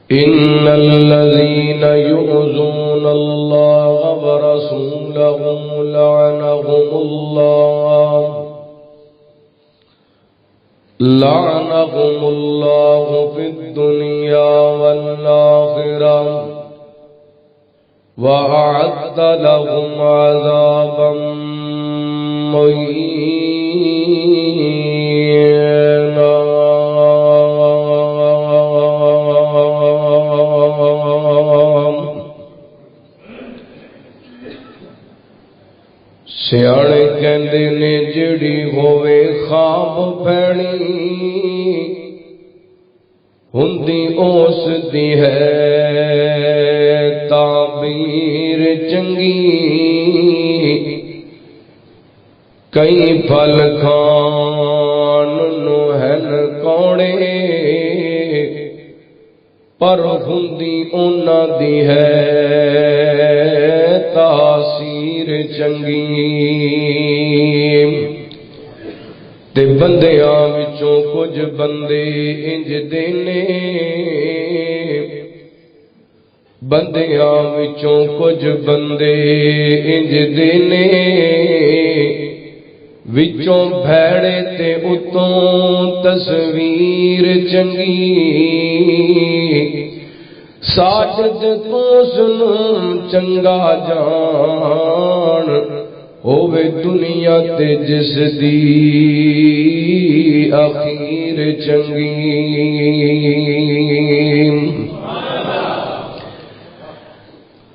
إن الذين يؤذون الله ورسوله لعنهم الله في الدنيا والآخرة وأعد لهم عذابا مهينا سیانے کہندے نے جڑی ہووے خواب بھڑی ہندی اس دی ہے تعبیر چنگی کئی پھل کھان نو ہن کوڑے پر ہندی انہاں دی ہے تاثیر چنگی تے بندیاں وچوں کچھ بندے انج دینے بندیاں وچوں کچھ بندے انج دینے وچوں بھیڑے تے اتوں تصویر چنگی ساجد تو سنوں چنگا جان ہووے دنیا تے جس دی اخیر چنگی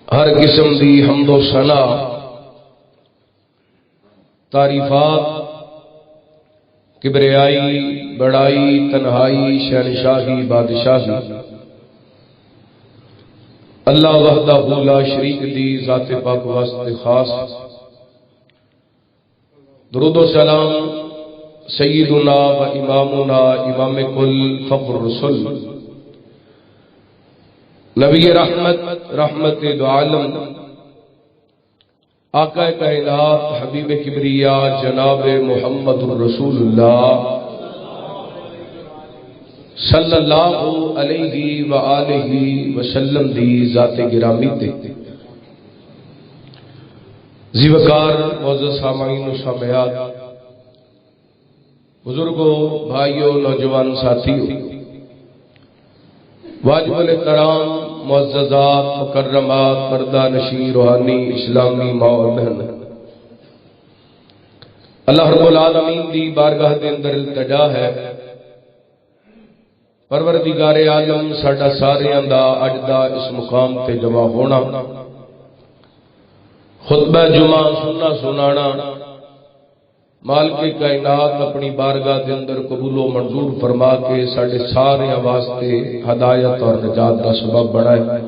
ہر قسم دی حمد و ثنا تعریفات کبریائی بڑائی تنہائی شہنشاہی بادشاہی اللہ وحدہ لا شریک دی ذات پاک واسطے خاص درود و سلام سیدنا و امامنا امام کل فخر الرسل نبی رحمت رحمت دو عالم آقا کائنات حبیب کبریا جناب محمد الرسول اللہ صلی اللہ علیہ وآلہ وسلم دی ذات گرامی تے زیوکار معزز سامعین و سامعات بزرگوں بھائیوں نوجوان ساتھیوں واجب الاحترام معززات مکرمات پردہ نشین روحانی اسلامی ماں اور بہن اللہ رب العالمین دی بارگاہ دے اندر التجا ہے پروردگار عالم ساڈا ساریاں دا اج دا اس مقام تے جمع ہونا خطبہ جمعہ سننا سنانا مالک کائنات اپنی بارگاہ دے اندر قبول و منظور فرما کے ساڈے ساریاں واسطے ہدایت اور نجات دا سبب بنائے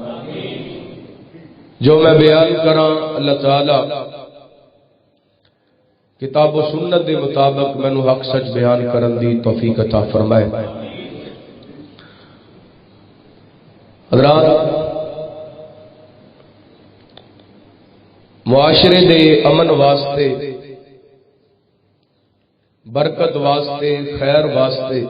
جو میں بیان کراں اللہ تعالی کتاب و سنت دے مطابق مینوں حق سچ بیان کرن دی توفیق عطا فرمائے حضرات معاشرے دے امن واسطے برکت واسطے خیر واسطے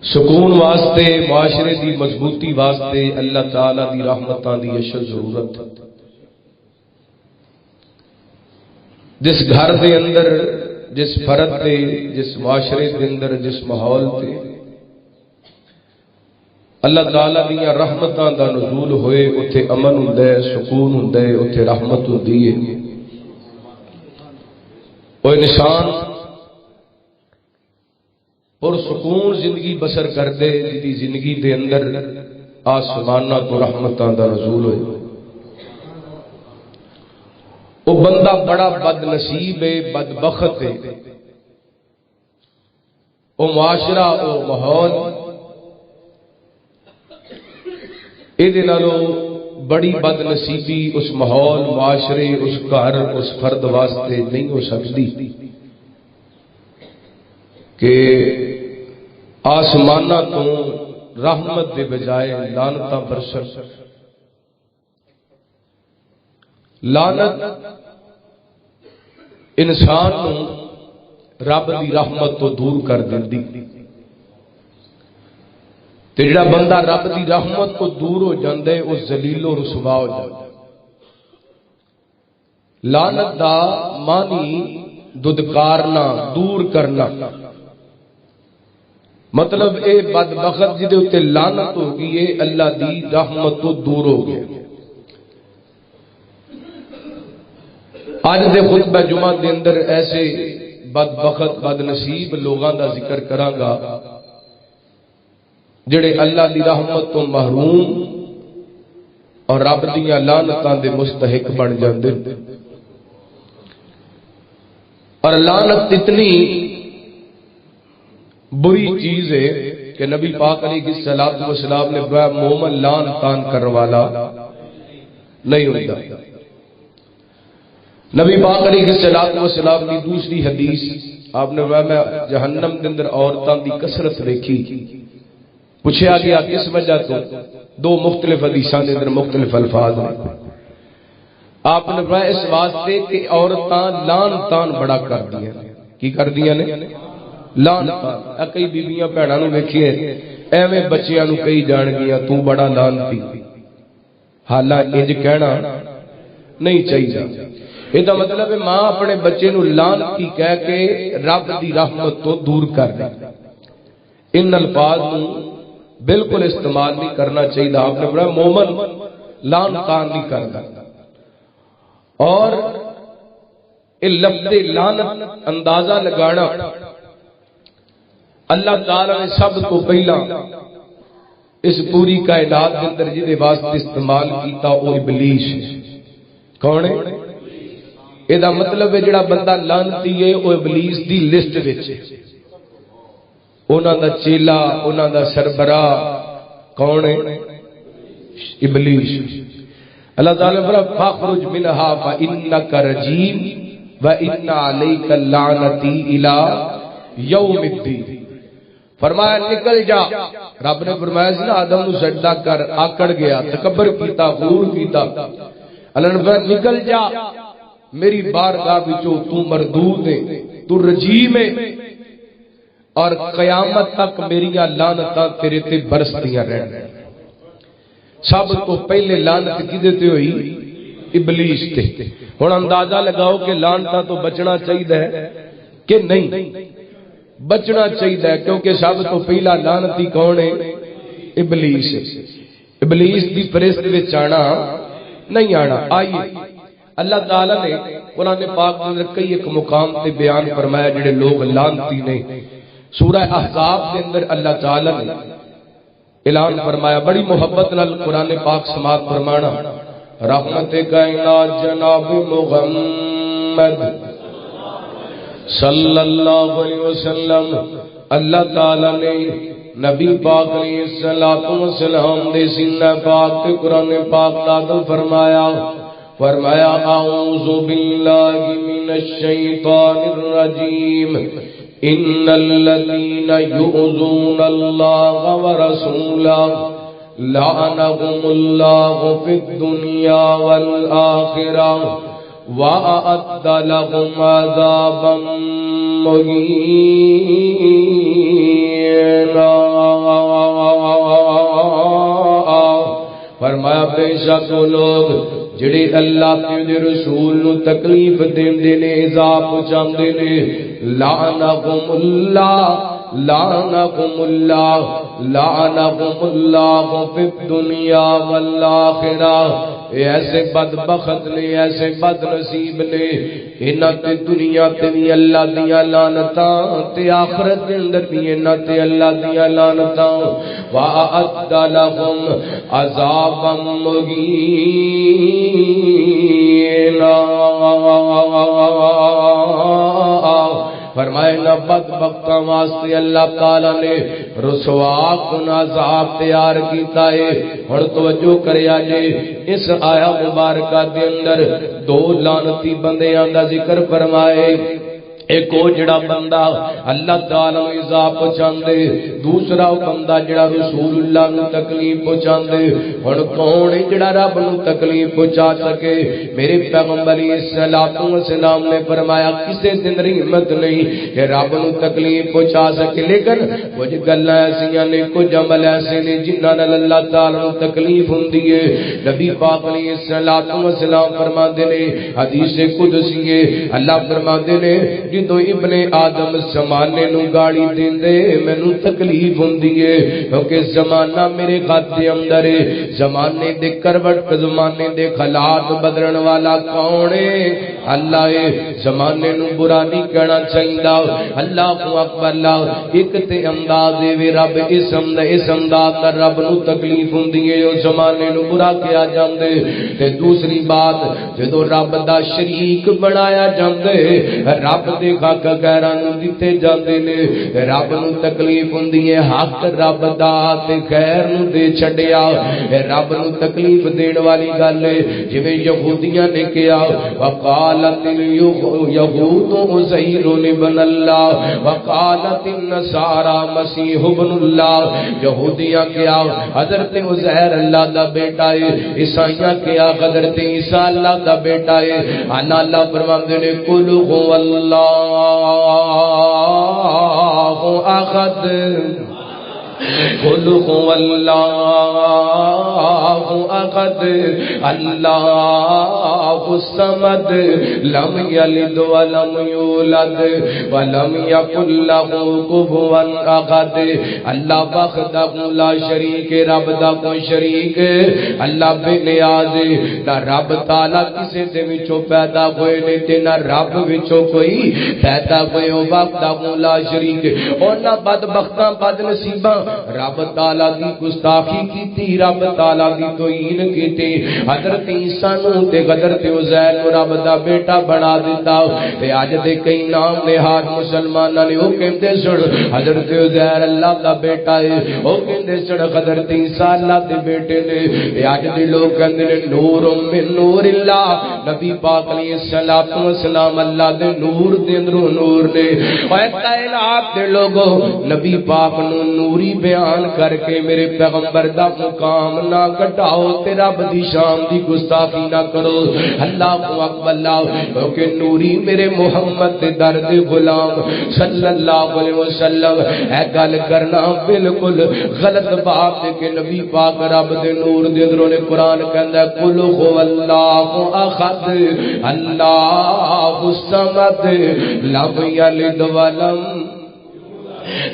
سکون واسطے معاشرے دی مضبوطی واسطے اللہ تعالی دی رحمتاں دی اشد ضرورت جس گھر دے اندر جس فرد دے جس معاشرے دے اندر جس ماحول تے اللہ تعالیٰ دیا رحمتاں دا نزول ہوئے اتھے امن ہندے سکون ہندے اتھے رحمت ہندی ہے وہ انسان اور سکون زندگی بسر کر دے جدی زندگی دے اندر آسمانہ تو رحمتاں دا نزول ہوئے وہ بندہ بڑا بد نصیب ہے بدبخت ہے وہ معاشرہ وہ ماحول بڑی بد نصیبی اس ماحول معاشرے اس گھر اس فرد واسطے نہیں ہو سکتی کہ آسمانہ تو رحمت دے بجائے لعنتاں برسن لعنت انسان رب دی رحمت تو دور کر دیندی تے جڑا بندہ رب دی رحمت کو دور ہو جاندا ہے وہ ذلیل و رسوا ہو جاندا ہے۔ لعنت دا معنی ددکارنا، دور کرنا، مطلب اے بدبخت جدے اتے لعنت ہو گئی ہے اللہ دی رحمت تو دور ہو گیا۔ آج دے خطبہ جمعہ دے اندر ایسے بدبخت بد نصیب لوگاں دا ذکر کراں گا جڑے اللہ دی رحمت تو محروم اور رب دیاں لعنتاں دے مستحق بن جاندے۔ اور لعنت اتنی بری چیز ہے کہ نبی پاک علیہ الصلوۃ والسلام نے فرمایا مومن لعن تان کرنے والا نہیں ہوتا۔ نبی پاک علیہ الصلوۃ والسلام کی دوسری حدیث آپ نے فرمایا میں جہنم کے اندر عورتاں دی کثرت دیکھی، پوچھا گیا کس وجہ تو؟ دو مختلف حدیثاں دے اندر مختلف الفاظ ہیں۔ آپ نے فرمایا اس واسطے کہ عورتاں لعن تان بڑا کر دیا۔ کی کر دیا نے؟ لعن تان۔ کئی بیبیاں بھیناں نوں ویکھیے ایویں بچیاں نوں کئی جان گیاں تو بڑا لعنتی، حالانکہ انج کہنا نہیں چاہیے۔ یہ دا مطلب ہے ماں اپنے بچے نوں لعنتی کہہ کے رب دی رحمت تو دور کر دے۔ ان الفاظ نوں بالکل استعمال نہیں کرنا چاہیے۔ آپ نے فرمایا مومن لعن تان نہیں کرتا۔ اور لفظ لعنت اندازہ لگانا اللہ تعالی نے سب کو پہلا اس پوری کائنات کے اندر جہدے واسطے استعمال کیتا وہ ابلیس۔ کون ہے؟ یہ مطلب ہے جڑا بندہ لعنتی ہے وہ ابلیس دی لسٹ وچ ہے، انہاں دا چیلا، انہاں دا سربراہ کون ہے؟ ابلیس۔ اللہ تعالیٰ فرمایا فاخرج منها فإنك رجیم وإن عليك لعنتی إلى یوم الدین۔ فرمایا نکل جا، رب نے فرمایا سی نا آدم نو سجدہ کر، آکڑ گیا، تکبر کیتا، غرور کیتا۔ اللہ نے فرمایا نکل جا میری بارگاہ وچوں، تو مردود ہے، تو رجیم ہے، اور قیامت تک میریاں لعنتاں تیرے تے برسدیاں رہن۔ سب تو پہلے لعنت کدے تے ہوئی؟ ابلیس تے۔ ہن اندازہ لگاؤ کہ لعنتاں تو بچنا چاہیے کہ نہیں؟ بچنا چاہیے، کیونکہ سب تو پہلا لعنتی کون ہے؟ ابلیس۔ ابلیس دی پرست وچ آنا نہیں آنا۔ آئیے اللہ تعالی نے قرآن پاک کے اندر کئی ایک مقام تے بیان فرمایا جڑے لوگ لعنتی نے۔ سورہ احزاب کے اندر اللہ تعالی نے اعلان فرمایا، بڑی محبت نال قرآن پاک سماعت فرمانا، رحمت کائنات جناب محمد صلی اللہ علیہ وسلم اللہ تعالی نے نبی پاک علیہ السلام دے سینہ پاک تے قرآن پاک نازل فرمایا، فرمایا اعوذ باللہ من الشیطان الرجیم ان الذین یؤذون اللہ ورسولہ لعنهم اللہ فی الدنیا والآخرہ وَأَعَدَّ لَهُمْ عَذَابًا مُهِينًا۔ فرمایا بے شک وہ لوگ جڑے اللہ کے رسول نو تکلیف دیندے نے، عذاب پہنچاندے نے، لعنہم اللہ، لعنہم اللہ، لعنہم اللہ فی الدنیا والآخرہ۔ ایسے بدبخت نے، ایسے بد نصیب نے، انہاں تے دنیا تے بھی اللہ دیاں لعنتاں تے آخرت دے اندر بھی انہاں تے اللہ دیاں لعنتاں۔ وَأَعَدَّ لَهُمْ عَذَابًا مُهِينًا۔ فرمائے نہ بدبختاں واسطے اللہ تعالی نے رسوا کن عذاب تیار کیتا ہے۔ ہن توجہ کریا جے اس آیت مبارکہ دے اندر دو لعنتی بندیاں دا ذکر فرمائے۔ ایک وہ جڑا بندہ اللہ تعالی نو ایذا پہنچاندے، دوسرا وہ بندہ جڑا رسول اللہ نو تکلیف پہنچاندے۔ ہن کون ہے جڑا رب نو تکلیف پہنچا سکے؟ میرے پیغمبر علیہ الصلوۃ والسلام نے فرمایا کسے دن ہمت نہیں کہ رب نو تکلیف پہنچا سکے، لیکن کچھ گلاں ایسیاں نے، کچھ عمل ایسے نے جنہاں نال اللہ تعالی نو تکلیف ہوندی ہے۔ نبی پاک علیہ الصلوۃ والسلام فرماندے نے، حدیث قدسی ہے، اللہ فرماندے نے جدو ابن آدم زمانے نو گاڑی دیندے مینوں تکلیف ہوندی ہے، کیونکہ زمانہ میرے خط دے اندر ہے۔ زمانے دے کروٹ، زمانے دے حالات بدلن والا کون ہے؟ اللہ ہے۔ زمانے نو برا نہیں کہنا چاہیدا۔ اللہ اکبر، اللہ ایک تے انداز وی رب اس انداز دا رب نو تکلیف ہوندی ہے، او زمانے نو برا کیا جاندے۔ تے دوسری بات جدو رب دا شریک بنایا جاندے، رب دے حق غیراں نوں دتے جاندے نے، رب نوں تکلیف ہوندی ہے، حق رب دا تے غیر نوں دے چھڈیا۔ رب نوں تکلیف دین والی گل ہے، جویں یہودیاں نے کہا وقالت اليهود عزیر ابن اللہ وقالت النصارى مسیح ابن اللہ۔ یہودیاں کہا حضرت عزیر اللہ دا بیٹا ہے، عیسائیاں کہا حضرت عیسی اللہ دا بیٹا ہے۔ اللہ فرماندے نے قل هو اللہ احد قل هو اللہ احد اللہ الصمد لم یلد ولم یولد ولم یکن له کفوا احد۔ اللہ وحدہ لا شریک، رب دا کوئی شریک، اللہ بے نیاز، نہ رب تعالی کسی دے وچوں پیدا ہوئے نہیں تے نہ رب وچوں کوئی پیدا ہوئے، وحدہ لا شریک۔ اور نہ بدبختاں بد نصیباں رب تعالی دی گستاخی کیتی، رب تعالی دی توہین کیتی، حضرت عیسیٰ نوں تے حضرت عزیر نوں رب دا بیٹا بنا دیتا۔ تے اج دے کئی نام نہاد مسلماناں نے او کہندے سن حضرت عزیر اللہ دا بیٹا ہے، او کہندے سن حضرت عیسیٰ اللہ دے بیٹے نے۔ تے اج دے لوگ کہندے نے نور من نور اللہ، نبی پاک علیہ الصلوۃ والسلام اللہ دے نور دے اندروں نور نے۔ اے کائنات دے لوگوں، نبی پاک نوں نوری بیان کر کے میرے پیغمبر دا مقام نہ گھٹاؤ تے رب دی شان دی گستاخی نہ کرو۔ اللہ اکبر، اللہ کیونکہ نوری میرے محمد دے در دے غلام صلی اللہ علیہ وسلم اے گل کرنا بالکل غلط بات ہے کہ نبی پاک رب دے نور دے اندروں نے قرآن کہندا ہے قل هو اللہ احد اللہ الصمد لم یلد ولم،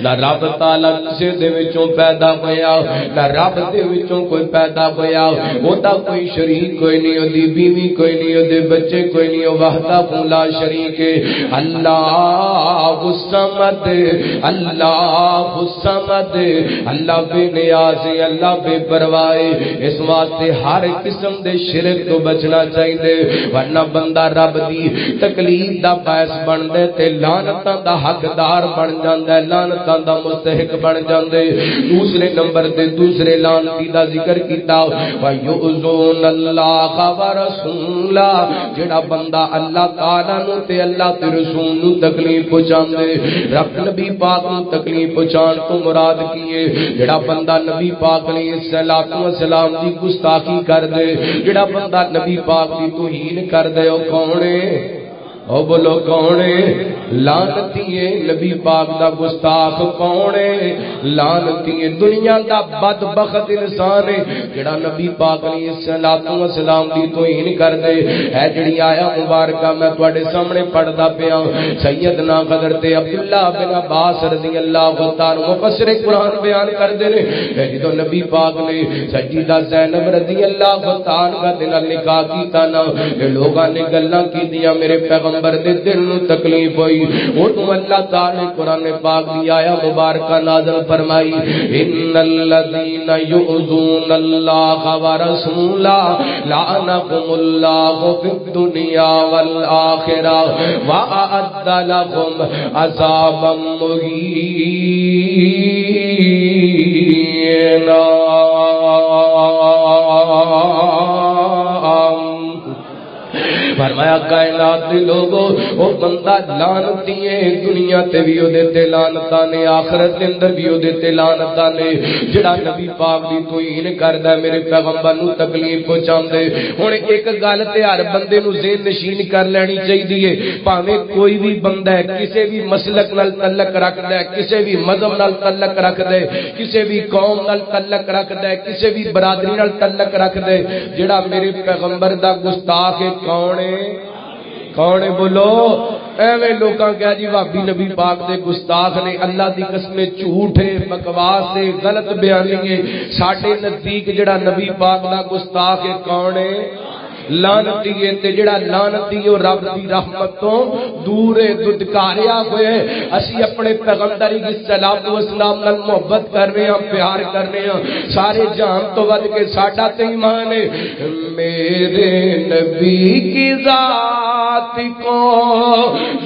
نہ رب تعالی کسی دے وچوں پیدا ہویا، نہ رب دے وچوں کوئی پیدا ہویا، او دا کوئی شریک کوئی نہیں، او دی بیوی کوئی نہیں، او دے بچے کوئی نہیں، او وحدہ لا شریک ہے۔ اللہ الصمد، اللہ الصمد، اللہ بے نیاز ہے، اللہ بے پرواہ ہے۔ اس واسطے ہر قسم دے شرک تو بچنا چاہیے، ورنہ بندہ رب دی تکلیف دا باعث بن دے تے لعنتاں دا حقدار بن جاندا ہے، لعنتاں دا مستحق بن جاندے۔ دوسرے نمبر تے دوسرے لعنتی دا ذکر کیتا وَيُؤْذُونَ اللَّهَ وَرَسُولَهُ، جڑا بندہ اللہ تعالی نو تے اللہ تے رسول نو تکلیف پہنچاندے، رب نبی پاک نو تکلیف پہنچان تو مراد کیے جڑا بندہ نبی پاک علیہ الصلوۃ والسلام دی گستاخی کر دے، جڑا بندہ نبی پاک دی توہین کر دے، او کون ہے؟ او بولو کون ہے؟ لعنتی ہے نبی پاک دا گستاخ کون ہے؟ لعنتی ہے دنیا دا بدبخت انسان ہے جڑا نبی پاک علیہ الصلوۃ والسلام دی توہین کر دے۔ اے جڑی آیا مبارکہ میں تواڈے سامنے پڑھدا پیا، سیدنا حضرت عبداللہ بن عباس رضی اللہ تعالی مفسر قرآن بیان کردے نے جدوں نبی پاک نے سیدہ زینب رضی اللہ تعالی دے نال نکاح کیتا نا، لوگاں نے گلاں کیتیاں میرے پیغمبر دے دل نو تکلیف ہوئی، وہ تو اللہ تعالی نے قرآن پاک دی آیا مبارکہ نازل فرمائی ان الذین یؤذون اللہ ورسولہ لعنهم اللہ فی الدنیا والآخرہ وأعد لهم عذابا مہینا۔ فرمایا کائنات دے لوگو او بندہ لعنتی ہے دنیا تے بھی او دے تے لعنتاں نے آخرت دے اندر بھی او دے تے لعنتاں نے جڑا نبی پاک دی توہین کردا میرے پیغمبر نو تکلیف پہنچاندے ہن ایک گل تے ہر بندے نو ذہن نشین کر لینی چاہیے بھاویں کوئی بھی بندہ ہے کسی بھی مسلک نال تعلق رکھدا ہے کسی بھی مذہب نال تعلق رکھدا ہے کسی بھی قوم نال تعلق رکھدا ہے کسی بھی برادری نال تعلق رکھدا ہے جڑا میرے پیغمبر دا گستاخ ہے کون ہے بولو ایویں لوکاں کہا جی بھابی نبی پاک دے گستاخ نے اللہ دی قسم جھوٹ ہے بکواس ہے غلط بیانی ہے ساڈے نزدیک جڑا نبی پاک دا گستاخ ہے کون ہے لعنتی ہے تے جڑا لعنتی ہے رب دی رحمت تو دور ہے ددکاریا ہوئے اسی اپنے پیغمبر کی صلوات و سلام نال محبت کر رہے ہیں پیار کر رہے ہیں سارے جہان تو ود کے ساڈا تے ایمان ہے میرے نبی کی ذات کو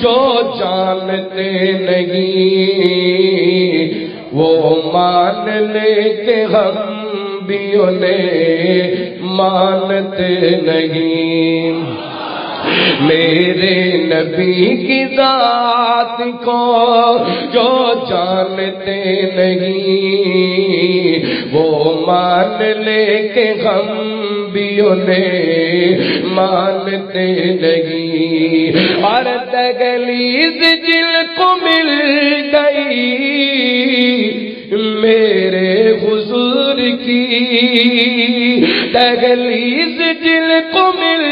جو جانتے نہیں وہ مان لے کہ ہم بھی انہیں مانتے نہیں میرے نبی کی ذات کو جو جانتے نہیں وہ مان لے کہ ہم بھی انہیں مانتے نہیں اور دہلیز جل کو مل گئی میرے حضور کی دہلیز جل کو مل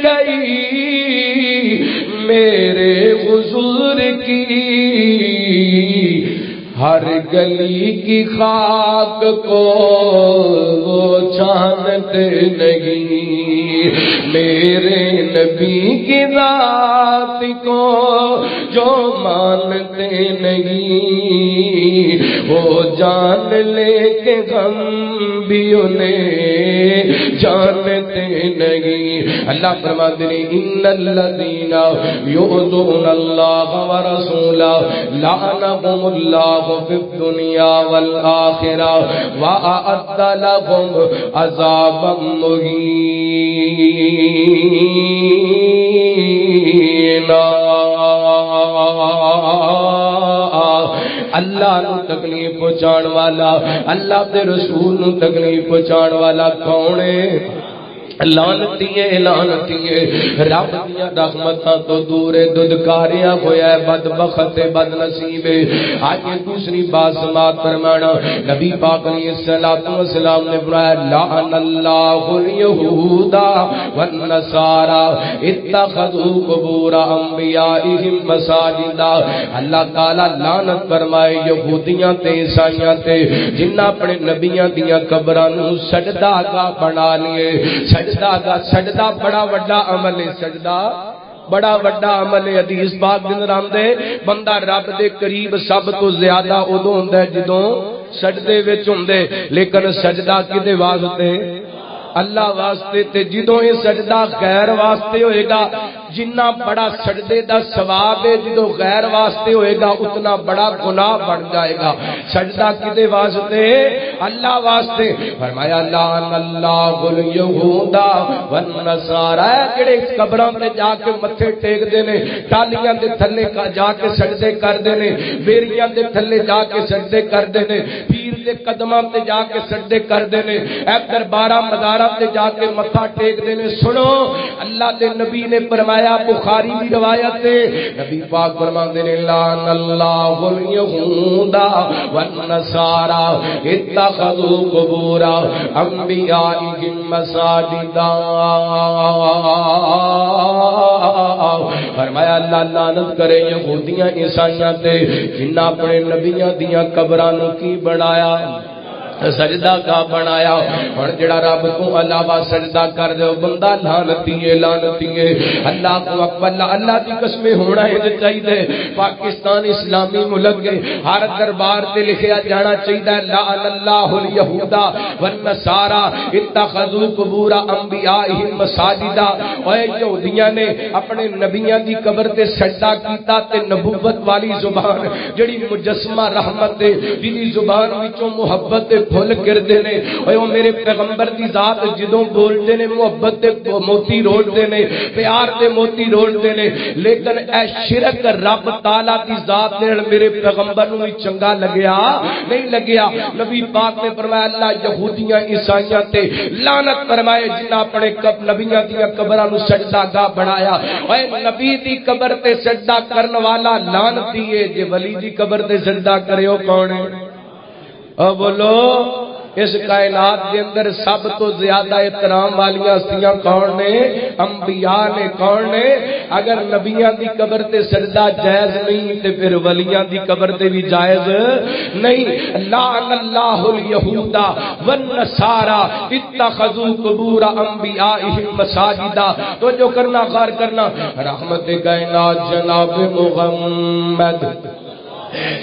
گئی میرے حضور کی ہر گلی کی خاک کو وہ چھانتے نہیں میرے نبی کی ذات کو جو مانتے نہیں وہ جان لے کہ ہم بھی انہیں جانتے نہیں اللہ فرماتے ہیں ان الذین یؤذون اللہ ورسولہ لعنهم اللہ فی الدنیا والآخرہ وأعد لهم عذابا مہینا اللہ نو تکلیف پہنچان والا اللہ دے رسول نو تکلیف پہنچان والا کون ہے لعنتی ہے رب دیا رحمتاں تو دور ددکاریا ہویا ہے بدبخت بد نصیب آج دوسری بات سماعت فرمانا نبی پاک علیہ الصلوۃ والسلام نے فرمایا لعن اللہ الیہود والنصارى اتخذوا قبور انبیائہم مساجدا اللہ تعالی لعنت فرمائے یہودیاں تے عیسائیاں تے جنہاں اپنے نبیاں دیاں قبراں نو سجدہ گاہ بنا لیے سجدہ بڑا وڈا عمل ہے سجدہ بڑا وڈا عمل ہے حدیث پاک دے اندر آندے بندہ رب دے قریب سب تو زیادہ ادوں ہوندا ہے جدوں سجدے وچ ہوندے لیکن سجدہ کدے واسطے اللہ واسطے تے جدوں یہ سجدہ غیر واسطے ہوئے گا جنہ بڑا سجدے دا ثواب ہے جدوں غیر واسطے ہوئے گا اتنا بڑا گناہ بن جائے گا سجدہ کدے واسطے اللہ واسطے فرمایا لعن اللہ الیہود والنصارى جڑے قبراں تے جا کے متھے ٹیکدے نے ٹالیاں دے تھلے جا کے سجدے کردے نے بیریاں دے تھلے جا کے سجدے کردے نے پیر دے قدماں تے جا کے سجدے کردے نے اے درباراں مزاراں تے جا کے متھا ٹیکدے نے سنو اللہ دے نبی نے فرمایا بخاری کی روایت ہے نبی پاک فرماتے ہیں لعن اللہ الیہود والنصارى اتخذوا قبور انبیائہم مساجدا فرمایا اللہ لعنت کرے یہودیاں عیسائیاں تے جنہاں اپنے نبیاں دیاں قبراں نو کی بنایا سجدہ کا بنایا اور جڑا رب کو علاوہ سجدہ کر دے بندہ لعنتی ہے اللہ کو اکبر اللہ دی قسم ہونا ہے چاہیے پاکستان اسلامی ملک ہے ہر دربار تے لکھیا جانا چاہیے لعن اللہ الیہود والنصارى اتخذوا قبور انبیائہم مساجدا اے یہودیاں نے اپنے نبیاں دی قبر تے سجدہ کیتا تے نبوت والی زبان جڑی مجسمہ رحمت ہے جی زبان وچوں محبت پھل گردے نے اوے او میرے پیغمبر دی ذات جدوں بولدے نے محبت دے موتی روڑدے نے پیار دے موتی روڑدے نے لیکن اے شرک رب تعالی دی ذات نال میرے پیغمبر نوں بھی چنگا لگیا نہیں لگیا نبی پاک نے فرمایا اللہ یہودیاں عیسائیاں تے لعنت فرمائے جنہاں اپنے نبیاں دی قبراں نوں سجدہ گاہ بنایا اوے نبی دی قبر تے سجدہ کرن والا لعنتی ہے جے ولی دی قبر تے سجدہ کرے او کون ہے او بولو اس کائنات کے اندر سب تو زیادہ احترام والی ہستیاں کون نے انبیاء نے کون نے اگر نبیاں دی قبر تے سجدہ جائز نہیں تے پھر ولیاں دی قبر تے بھی جائز نہیں لعن اللہ الیہود والنصارى اتخذوا قبور انبیائهم مساجدا تو جو کرنا غور کرنا رحمت کائنات جناب محمد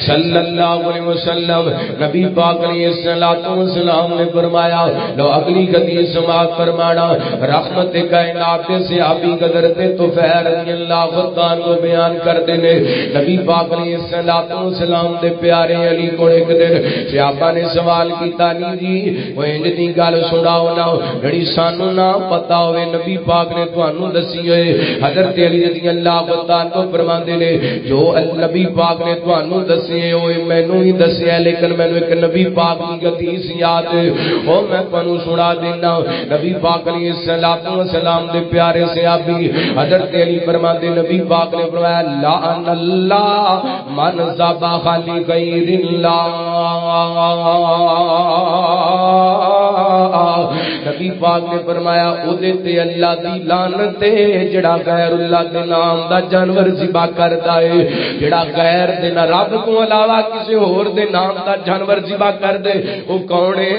صلی اللہ علیہ وسلم نبی پاک علیہ السلام نے فرمایا لو اگلی حدیث سماعت فرمانا رحمت کائنات سے صحابی حضرت طفیل رضی اللہ عنہ کو بیان کرتے نے نبی پاک علیہ السلام دے پیارے علی کو ایک دن صحابہ نے سوال کیتا نہیں جی وہ انج دی گل سناؤ نا جڑی سانو نہ پتہ ہوئے نبی پاک نے تانوں دسی ہوئے حضرت علی رضی اللہ عنہ کو فرماندے نے جو نبی پاک نے تانوں دسے ہوئے مینوں ہی دسیا لیکن مینوں ایک نبی پاک کی حدیث یاد او میں تانوں سنا دینا نبی پاک علیہ السلام دے پیارے صحابی حضرت علی فرماتے نبی پاک نے فرمایا لعن اللہ من ذبح لغیر اللہ نبی پاک نے فرمایا او دے تے اللہ دی لعنت ہے جڑا غیر اللہ دے نام دا جانور ذبح کردا ہے جڑا غیر دے نہ رب کو علاوہ کسی اور دے نام دا جانور ذبح کر دے وہ کون ہے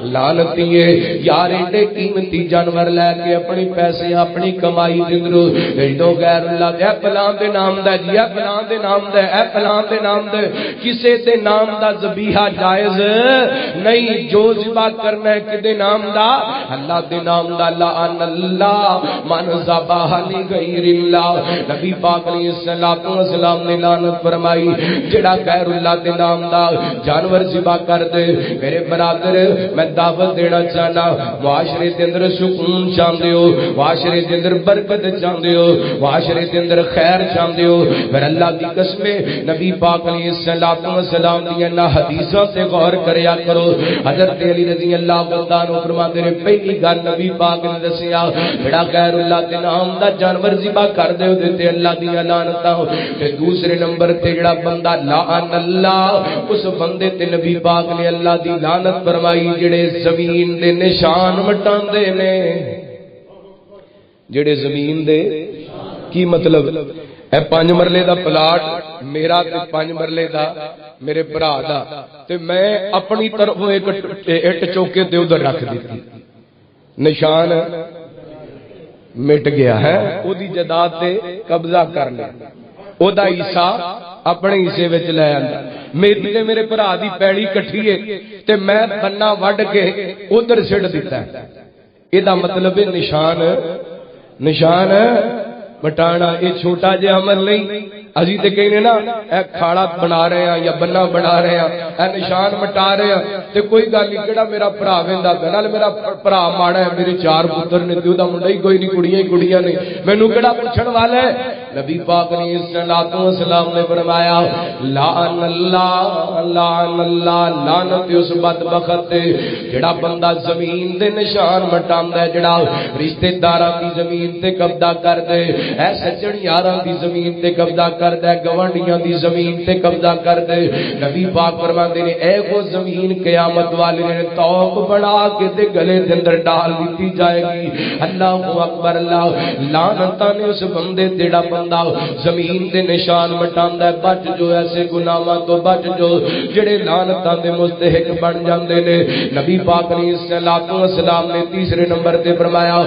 لعنتی ہے یار ایڈے قیمتی جانور لے کے اپنی پیسے اپنی کمائی دندرو جدوں غیر اللہ دے فلاں دے نام دا جی فلاں دے نام دا اے فلاں دے نام دے کسے دے نام دا ذبیحہ جائز نہیں جو ذبح کرنا ہے کدے نام دا اللہ دے نام دا لعن اللہ من ذبح لغیر اللہ نبی پاک علیہ السلام نے لعنت فرمائی جڑا غیر اللہ دے نام دا جانور ذبح کر دے میرے برادر میں دعوت دینا چاہنا معاشرے کے اندر سکون چاہتے ہو معاشرے کے اندر برکت چاہتے ہو معاشرے کے اندر خیر چاہتے ہو پھر اللہ کی قسم نبی پاک علیہ السلام دی نہ حدیثوں سے غور کریا کرو حضرت علی رضی اللہ عنہ فرماتے ہیں پہلی گل نبی پاک نے دسیا جڑا غیر اللہ کے نام دا جانور ذبح کر دے تے اللہ دی لعنتاں تے دوسرے نمبر تے جڑا بندہ لعن اللہ اس بندے تے نبی پاک نے اللہ دی لعنت فرمائی جڑے زمین دے نشان مٹاندے نے جڑے زمین دے کی مطلب اے 5 مرلے دا پلاٹ میرا تے 5 مرلے دا میرے بھرا دا تے میں اپنی طرف ایک اٹ چوکے تے ادھر رکھ دیتی نشان مٹ گیا ہے او دی جائیداد تے قبضہ کر لیا او دا حصہ اپنے حصے وچ لے آندا میری تے میرے بھرا دی پیڑی کٹھی ہے تے میں بننا وڈ کے ادھر سٹ دیتا ہے اے دا مطلب ہے نشان مٹانا یہ چھوٹا جہا عمل نہیں اسی تے کہنے نا اے کھاڑا بنا رہے ہیں یا بنا بنا رہے ہیں اے نشان مٹا رہے ہیں تے کوئی گل نہیں کیڑا میرا بھرا ویندا نال میرا بھرا ماڑا ہے میرے 4 پتر نے تے او دا منڈا ہی کوئی نہیں کڑیاں ہی کڑیاں نے مینوں کیڑا پوچھن والا ہے نبی پاک علیہ السلام نے فرمایا لعن اللہ لعنت اس بدبخت جڑا بندہ زمین دے نشان مٹاندا ہے جڑا رشتہ داراں دی زمین تے قبضہ کر دے اے سجن یاراں دی زمین تے قبضہ کردا ہے گوانڈیاں دی زمین تے قبضہ کر دے نبی پاک فرماندے نے اے وہ زمین قیامت والے نے توق بنا کے تے گلے دے اندر ڈال دتی جائے گی اللہ اکبر اللہ لعنتاں نے اس بندے تیڑا بندہ زمین دے نشان مٹاندا ہے بچ جو ایسے گناہاں تو بچ جو جڑے لعنتاں دے مستحق بن جاندے نے نبی پاک علیہ السلام نے تیسرے نمبر تے فرمایا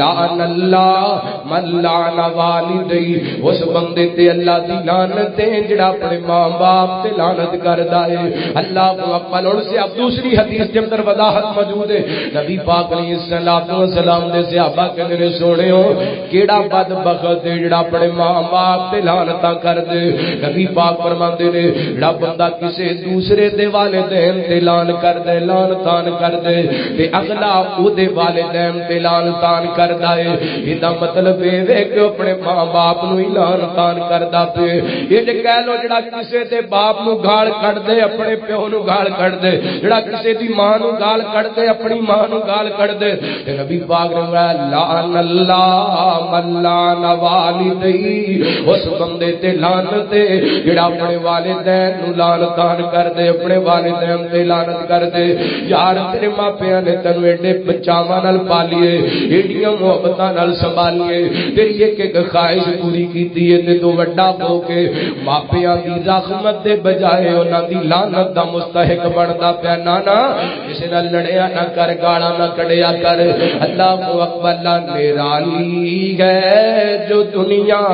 لعن اللہ من لعن والدی اس بندے تے اللہ دی لعنت ہے جڑا اپنے ماں باپ تے لعنت کردا ہے اللہ اکبر اور سے اب دوسری حدیث کے اندر وضاحت موجود ہے نبی پاک علیہ السلام دے صحابہ کہندے نے سونےو کیڑا بدبخت ہے جڑا اپنے ماں باپ تے لعنتاں کر دے۔ نبی پاک فرماندے نے جڑا بندہ کسے دوسرے دے والدین تے لعن کر دے، لعنتاں کر دے تے اگلا او دے والدین تے لعنتاں کردا اے، ایندا مطلب اے وے کہ اپنے ماں باپ نو ہی لعنتاں کردا تے۔ یہ جے کہہ لو جڑا کسے دے باپ نو گال کڈ دے اپنے پیو نو گال کڈ دے، جڑا کسے دی ماں نو گال کڈ دے اپنی ماں نو گال کڈ دے، تے نبی پاک نے فرمایا لعن اللہ من لعن والدی، اس بندے تے لعنت ہے جڑا اپنے والدین نو لعنتاں کر دے، اپنے والدین تے لعنت کر دے۔ یار تیرے ماپیاں نے تینو ایڈے بچاواں نال پالیے، ایڈیاں محبتاں نال سنبھالیے، تیری ایک ایک خواہش پوری کیتی ہے تے تو وڈا ہو کے ماپیاں دی رحمت دے بجائے انہاں دی لعنت دا مستحق بندا پیا۔ نانا کسے نال لڑیا نہ کر، گالاں نہ کڈیا کر۔ اللہ اکبر، نرالی ہے جو دنیا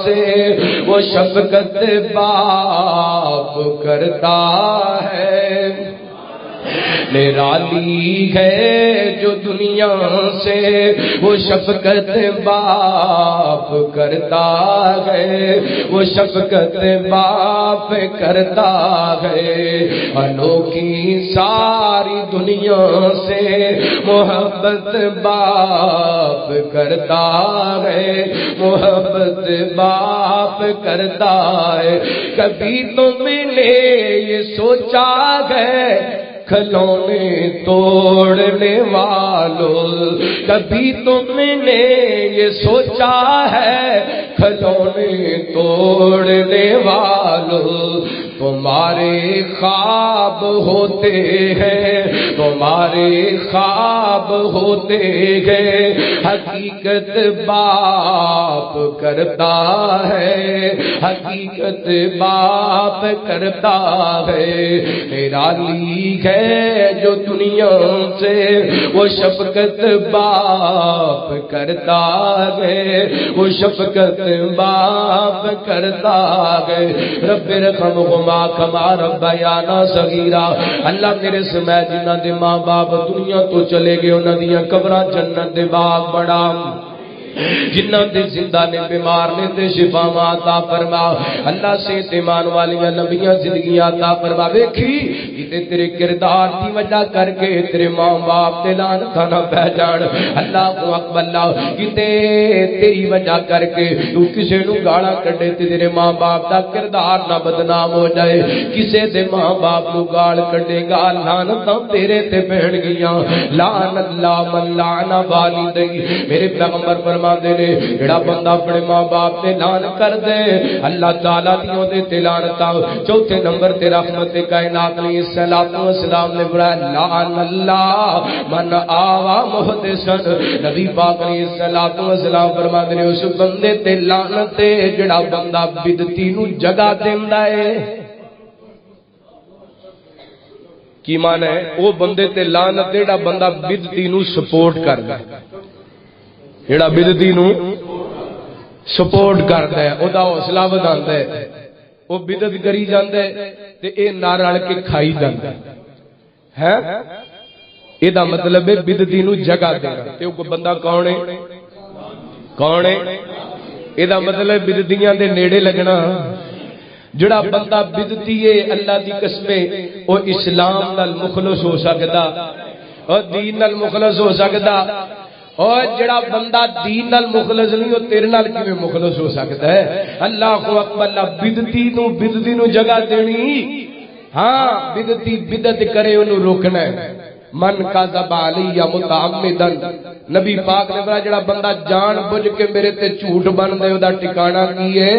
سے وہ شفقت باپ کرتا ہے، نرالی ہے جو دنیا سے وہ شفقت باپ کرتا ہے، وہ شفقت باپ کرتا ہے۔ انوکھی ساری دنیا سے محبت باپ کرتا ہے، محبت باپ کرتا ہے۔ کبھی تم نے یہ سوچا ہے کھلونے توڑنے والوں، کبھی تم نے یہ سوچا ہے کھلونے توڑنے والوں، تمہارے خواب ہوتے ہیں، تمہارے خواب ہوتے ہیں، حقیقت باپ کرتا ہے، حقیقت باپ کرتا ہے۔ نرالی ہے جو دنیا سے وہ شفقت باپ کرتا ہے، وہ شفقت باپ کرتا ہے۔ رب رحمہما کما ربیانا صغیرا، اللہ میرے سمے جنہ دے ماں باپ دنیا تو چلے گئے انہاں دیاں قبراں جنت دے باغ بڑا، جنہ دے زندہ نے بیمار نے تے شفا عطا فرما، اللہ صحت ایمان والیاں لمبیاں زندگیاں عطا فرما۔ ویکھی کتے تیرے کردار دی وجہ کر کے تیرے ماں باپ تے لعنتاں نہ پہ جان، اللہ اکبر، اللہ کتے تیری وجہ کر کے تو کسے نو گالاں کڈے تے تیرے ماں باپ دا کردار نہ بدنام ہو جائے، کسے دے ماں باپ نو گال کڈے گا لعنتاں تیرے تے پہن گیاں۔ لعن اللہ من لعن والدی، میرے پیغمبر فرما دے نے جڑا بندہ اپنے ماں باپ تے لعن کر دے اللہ تعالیٰ دیوں دے تے لعنتاں۔ چوتھے نمبر تے رحمت کائنات علیہ الصلوۃ والسلام نے فرمایا لعن اللہ من آوا محدثن، نبی پاک علیہ الصلوۃ والسلام فرماندے نے اس بندے تے لعنت ہے جڑا بندہ بدعتی نو جگہ دیندا ہے۔ کی معنی ہے؟ وہ بندے تے لعنت جڑا بندہ بدعتی نو سپورٹ کردا ہے، جڑا بدعتی نو سپورٹ کردا ہے او دا حوصلہ وداندا ہے، او بدعت کری جاندا ہے تے اے نال رل کے کھائی جاندا ہے۔ اے دا مطلب ہے بدعتی نو جگہ دینا۔ تے او بندہ کون ہے؟ کون ہے؟ اے دا مطلب بدعتیاں دے نیڑے لگنا۔ جڑا بندہ بدعتی ہے اللہ دی قسم او اسلام نال مخلص ہو سکدا اور دین نال مخلص ہو سکدا، اور جڑا بندہ دین نال مخلص نہیں ہو تیرے نال کیویں مخلص ہو سکتا ہے؟ اللہ اکبر، اللہ بدعتی نو جگہ دینی۔ ہاں بدعتی بدعت کرے انہوں روکنا ہے۔ من کذب علی متعمدا، نبی پاک نے فرمایا جڑا بندہ جان بوجھ کے میرے تے جھوٹ بن دے او دا ٹھکانہ کی ہے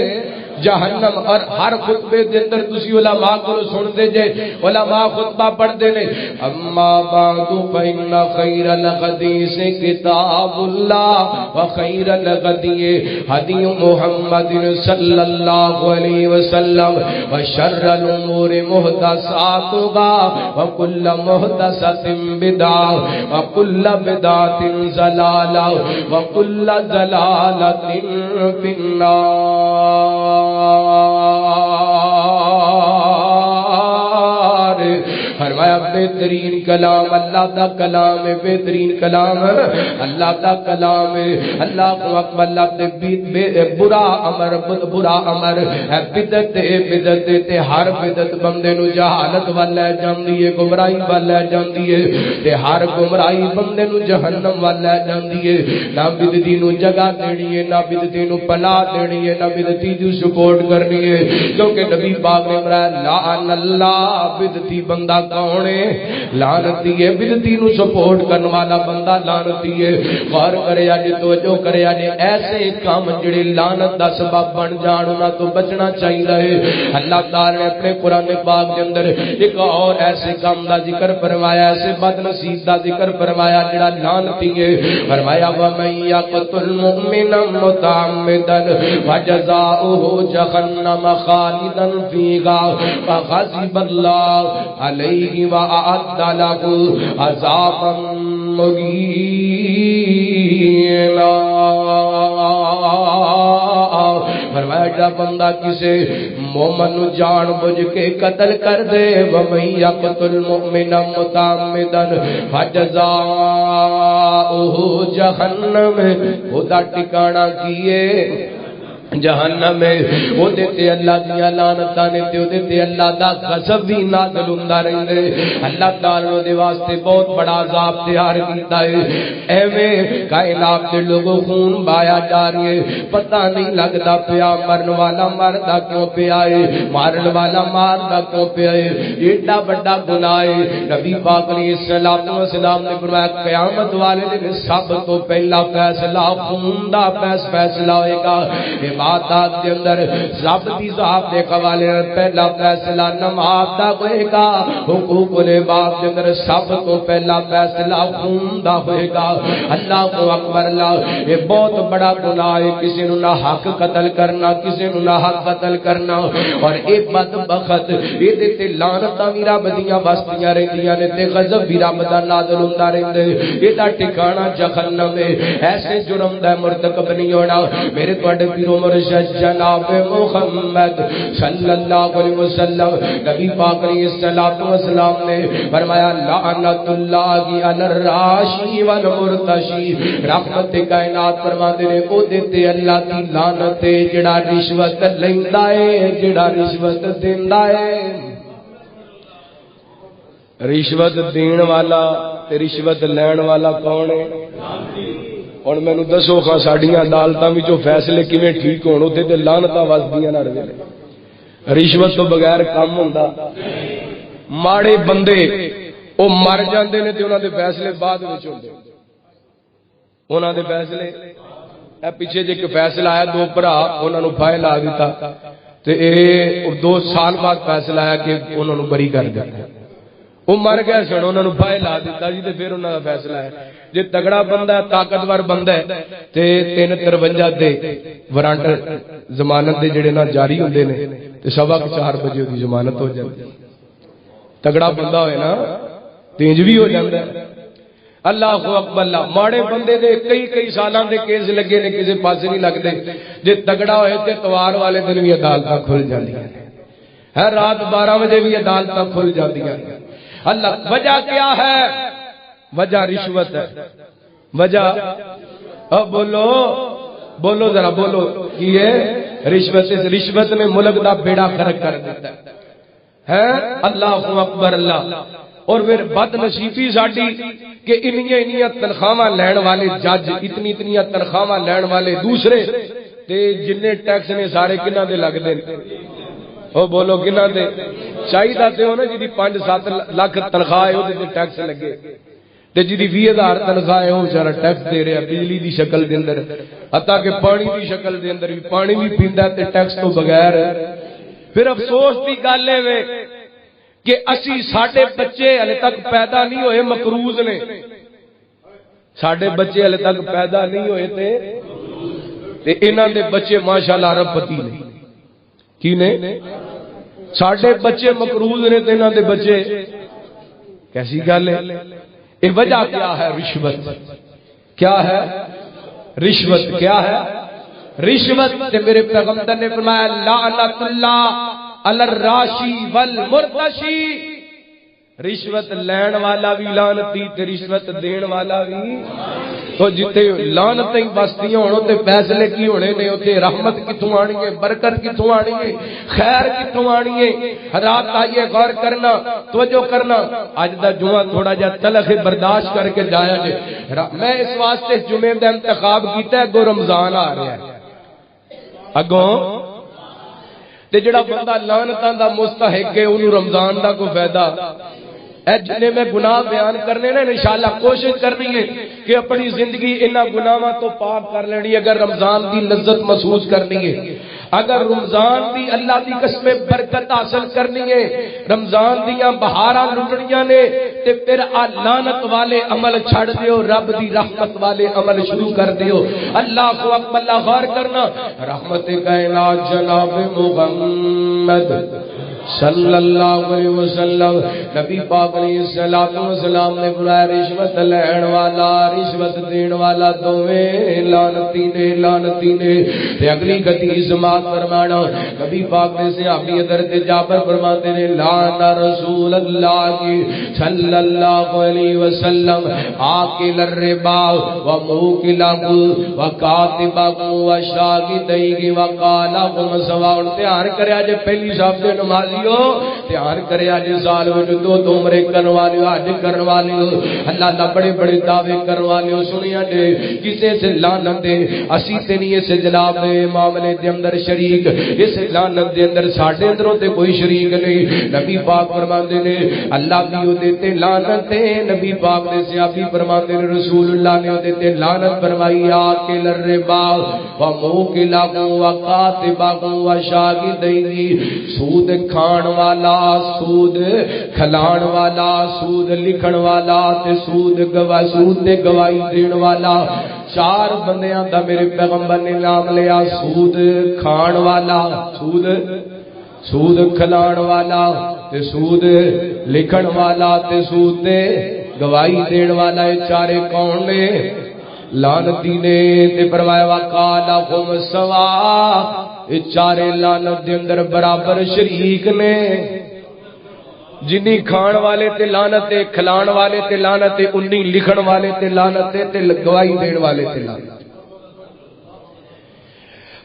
جہنم۔ اور ہر خطبے دے اندر تسی علماء کو سن دے جے، علماء خطبہ پڑھ دے نے اما بعد فإن خیر الحدیث کتاب اللہ وخیر الهدی هدی محمد صلی اللہ علیہ وسلم وشر الامور محدثاتها وكل محدثۃ بدعہ وكل بدعۃ ضلالہ وكل ضلالۃ فی النار۔ فرمایا بہترین کلام اللہ دا کلام ہے، بہترین کلام اللہ دا کلام ہے۔ اللہ اکبر، اللہ تے برا امر ہے بدعت، بدعت تے ہر بدعت بندے نو جہالت ول لے جاندی ہے، گمراہی ول لے جاندی ہے تے ہر گمراہی بندے نو جہنم ول لے جاندی ہے۔ نہ بدعتی نو جگہ دینی ہے، نہ بدعتی نو پناہ دینی ہے، نہ بدعتی دی سپورٹ کرنی ہے، کیونکہ نبی پاک نے فرمایا لعن اللہ، بدعتی بندہ کون ہے؟ لعنتی ہے، بدعتی نو سپورٹ کرنے والا بندہ لعنتی ہے۔ غور کرے اج توجہ کرے اج ایسے کام جڑے لعنت دا سبب بن جان انہاں تو بچنا چاہیے۔ اللہ تعالی نے اپنے قرآن پاک کے اندر ایک اور ایسے کام دا ذکر فرمایا، ایسے بد نصیب دا ذکر فرمایا جڑا لعنتی ہے۔ فرمایا وَمَن يَقْتُلْ مُؤْمِنًا مُتَعَمِّدًا فَجَزَاؤُهُ جَهَنَّمَ خَالِدًا فِيهَا فَغَضِبَ اللَّهُ عَلَيْهِ وَأَعَدَّ لَهُ عَذَابًا مُهِينًا۔ فرمایا جا بندہ کسے مومن نو جان بوجھ کے قتل کر دے، وَمَن يَقْتُلْ مُؤْمِنًا مُتَعَمِّدًا فَجَزَاؤُهُ جَهَنَّمَ، خدا ٹھکانہ کیے جہنم میں، او دیتے اللہ دیا لعنتاں نے تے او دیتے اللہ دا غضب بھی نازل ہوندا رہندے۔ اللہ تعالی نے دے واسطے بہت بڑا عذاب تیار کیتا ہے۔ ایویں کائنات دے لوگوں خون بایا جا رہی ہے، پتہ نہیں لگدا پیا مرن والا مردا کیوں پیا ہے، مارن والا ماردا کیوں پیا ہے۔ ایڈا بڑا گناہ ہے۔ نبی پاک علیہ الصلوۃ والسلام نے فرمایا قیامت والے دن سب تو پہلا فیصلہ خون دا فیصلہ ہوئے گا۔ عبادات کے اندر ضابط دی ذات دے حوالے پہلا فیصلہ نماز دا ہوئے گا، حقوق العباد کے اندر سب تو پہلا فیصلہ خون دا ہوئے گا۔ اللہ کو اکبر، اللہ یہ بہت بڑا گناہ ہے، کسی نو نہ حق قتل کرنا، کسی نو نہ حق قتل کرنا، اور اے بدبخت اے تے لعنتاں وی رب دیاں واسطیاں رہندیاں نے تے غضب وی رب دا نازل ہوندا رہندا ہے۔ اے دا ٹھکانہ جہنم ہے، ایسے جرم دا مرتکب نہیں ہونا۔ میرے تواڈے پیرو مرشد جناب محمد صلی اللہ علیہ وسلم نبی پاک علیہ الصلوۃ والسلام نے فرمایا لعنت اللہ علی الراشی والمرتشی، رحمت کائنات فرماتے نے او دیتے اللہ دی لعنت ہے جڑا رشوت لیندا ہے، جڑا رشوت دیندا ہے۔ رشوت دین والا تے رشوت لین والا کون ہے؟ اور مینوں دسو خاں ساڈیاں عدالتاں وچوں فیصلے کیویں ٹھیک ہون؟ اوتھے تے لعنتاں وسدیاں نہ رہے۔ رشوت تو بغیر کام ہوندا؟ ماڑے بندے او مر جاندے نے تے انہاں دے فیصلے بعد وچ ہوندے، انہاں دے فیصلے اے پیچھے جے کہ فیصلہ آیا دو بھرا انہاں نوں پھائے لا دتا تے اے 2 سال بعد فیصلہ آیا کہ انہاں نوں بری کر دتا۔ وہ مر گیا سن، انہوں نے پھائے لا دیتا جی تے پھر انہوں کا فیصلہ ہے۔ جی تگڑا بندہ ہے، طاقتور بندہ ہے تے 353 دے وارنٹ ضمانت دے جڑے نہ جاری ہوندے نے تے 4:15 بجے دی ضمانت ہو جاتی۔ تگڑا بندہ ہوئے نا تینج بھی ہو جاتا ہے۔ اللہ اکبر، اللہ ماڑے بندے دے کئی سالاں دے کیس لگے نے کسی پاس نہیں لگتے۔ جی تگڑا ہوئے تے اتوار والے دن بھی عدالتاں کھل جاندیاں نے، ہر رات 12 بجے بھی عدالتاں کھل جاندیاں نے۔ اللہ وجہ کیا ہے؟ وجہ رشوت ہے۔ وجہ بولو بولو ذرا بولو کی ہے؟ رشوت نے ملک دا بیڑا غرق کر دیتا ہے۔ اللہ اکبر، اللہ اور پھر بد نصیبی ساڈی کہ انیاں تنخواہ لین والے جج، اتنی تنخواہ لین والے دوسرے تے جننے ٹیکس نے سارے کنہاں دے لگدے نے؟ او بولو کنہاں دے؟ چاہیے تے ہو نا جی 5-7 لاکھ تنخواہ ہے وہ ٹیکس لگے، تے جی 20,000 تنخواہ ہے وہ بیچارہ ٹیکس دے رہا بجلی دی شکل دے اندر، حتیٰ کہ پانی دی شکل دے اندر بھی پانی بھی پیندا تے ٹیکس تو بغیر۔ پھر افسوس دی گل ہے کہ اسی ساڈے بچے ہلے تک پیدا نہیں ہوئے مقروض نے، ساڈے بچے ہلے تک پیدا نہیں ہوئے تے انہاں دے بچے ماشاءاللہ ارب پتی نے۔ کی نے؟ ساڈے بچے مقروض نے تے انہاں دے بچے، کیسی گل ہے؟ یہ وجہ کیا ہے؟ رشوت۔ کیا ہے؟ رشوت۔ کیا ہے؟ رشوت۔ تے میرے پیغمبر نے فرمایا لعنت اللہ علی الراشی والمرتشی، رشوت لین والا بھی لانتی تے رشوت دین والا بھی تو جتے لانتیں بستیاں ہونوں تے فیصلے کی ہونے نے ہوتے رحمت کتوں آنی ہے برکت کتوں آنی ہے خیر کتوں آنی ہے حضرات آئیے غور کرنا توجہ کرنا آج دا جمعہ تھوڑا جا تلخ برداشت کر کے جایا جے میں اس واسطے جمعے دا انتخاب کیتا ہے گو رمضان آ رہا ہے اگوں تے جڑا بندہ لعنتاں دا مستحق ہے انہوں رمضان دا کو فائدہ جنہیں میں گناہ بیان کرنے نے انشاءاللہ کوشش کرنی ہے کہ اپنی زندگی انہاں گناہاں تو پاک کر لینی اگر رمضان دی لذت محسوس کرنی ہے اگر رمضان دی اللہ دی قسم برکت حاصل کرنی ہے رمضان دیاں بہاراں لٹنیاں نے تے پھر لعنت والے عمل چھڑ دیو رب دی رحمت والے عمل شروع کر دیو اللہ کو اکبر اللہ غور کرنا رحمت کائنات جناب محمد صلی اللہ علیہ وسلم نبی پاک علیہ السلام نے بلایا رشوت لین والا رشوت دین والا دوویں لعنتی نے تے اگلی حدیث سماعت فرمانا نبی پاک نے صحابی حضرت جابر فرماتے ہیں لعن رسول اللہ صلی اللہ علیہ وسلم آکل الربا وموکلہ وکاتبہ وشاہدیہ وقالہم سواء دھیان کریا جے پہلی صاحب دے نماز دھیان کرے آج سال میں دو عمرے کرنے والے حج کرنے والے اللہ اللہ بڑے بڑے دعوے کرنے والے سنیا دے کسے سے لعنت دے اسی تے نہیں اس جناب دے معاملے دے اندر شریک اس لعنت دے اندر ساڈے اندروں تے کوئی شریک نہیں نبی پاک فرماندے نے اللہ بھی او دیتے لعنت تے نبی پاک نے صحابی فرماندے نے رسول اللہ نے او دیتے لعنت فرمائی آکل الربا وموکلہ وکاتبہ وشاہدیہ سود کھان والا سود کھلان والا سود لکھن والا تے سود تے گواہی دین والا چار بندیاں دا میرے پیغمبر نے نام لیا سود کھان والا سود کھلان والا تے سود لکھن والا تے سود تے گواہی دین والا یہ چارے کون نے لعنتی نے تے فرمایا وقالہم سواء یہ چارے لعنت دے اندر برابر شریک نے جنی کھان والے تے لعنت تے کھلان والے تے لعنت تے انی لکھن والے تے لعنت تے گواہی دین والے تے لعنت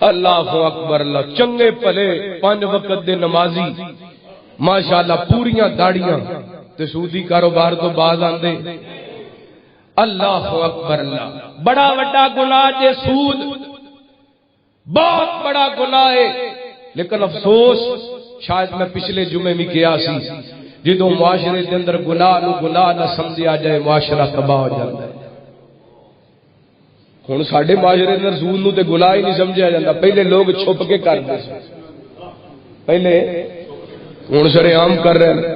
اللہ اکبر اللہ چنگے پلے 5 وقت دے نمازی ماشاءاللہ پوریاں داڑیاں تے سودی کاروبار تو باز آندے اللہ اکبر اللہ بڑا وڈا گناہ جے سود بہت بڑا گناہ ہے لیکن افسوس شاید میں پچھلے جمعے میں کیا سی جدوں معاشرے کے اندر گناہ نہ سمجھا جائے معاشرہ تباہ ہو جاتا ہے ہن ساڈے معاشرے اندر سود نو تے گناہ ہی نہیں سمجھا جاتا پہلے لوگ چھپ کے کرتے پہلے ہن سرے عام کر رہے ہیں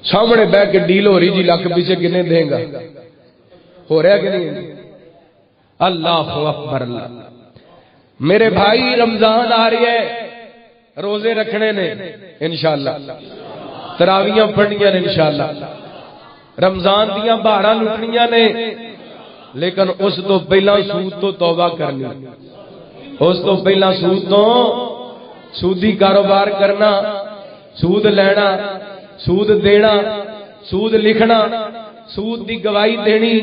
سامنے بیٹھ کے ڈیل ہو رہی جی لاکھ پیچھے کنے دیں گا ہو رہا کہ نہیں اللہ اکبر اللہ میرے بھائی رمضان آ رہی ہے روزے رکھنے نے انشاءاللہ تراویاں پڑھنیاں نے انشاءاللہ رمضان دیاں بہاراں لٹنیاں نے لیکن اس تو پہلا سود تو توبہ کرنی اس تو پہلا سود تو سودی کاروبار کرنا سود لینا سود دینا سود لکھنا سود دی گواہی دینی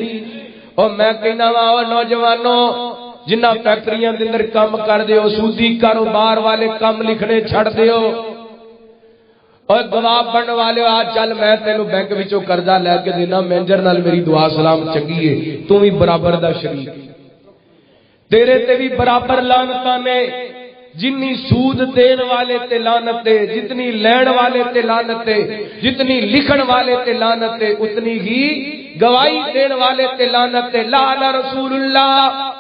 اور میں کہنا وا نوجوانوں جنہ فیکٹریاں دے اندر کام کر دیو سودی کاروبار والے کام لکھنے چھڑ دیو اور گواہ بننے والے آج چل میں تینوں بینک وچوں قرضہ لے کے دینا مینیجر نال میری دعا سلام چنگی ہے تو بھی برابر دا شریک تیرے تے بھی برابر لعنتاں نے جنی سود دین والے تے لعنت ہے جتنی لین والے تے لعنت ہے جتنی لکھن والے تے لعنت ہے اتنی ہی گواہی دین والے تے لعنت ہے لعن رسول اللہ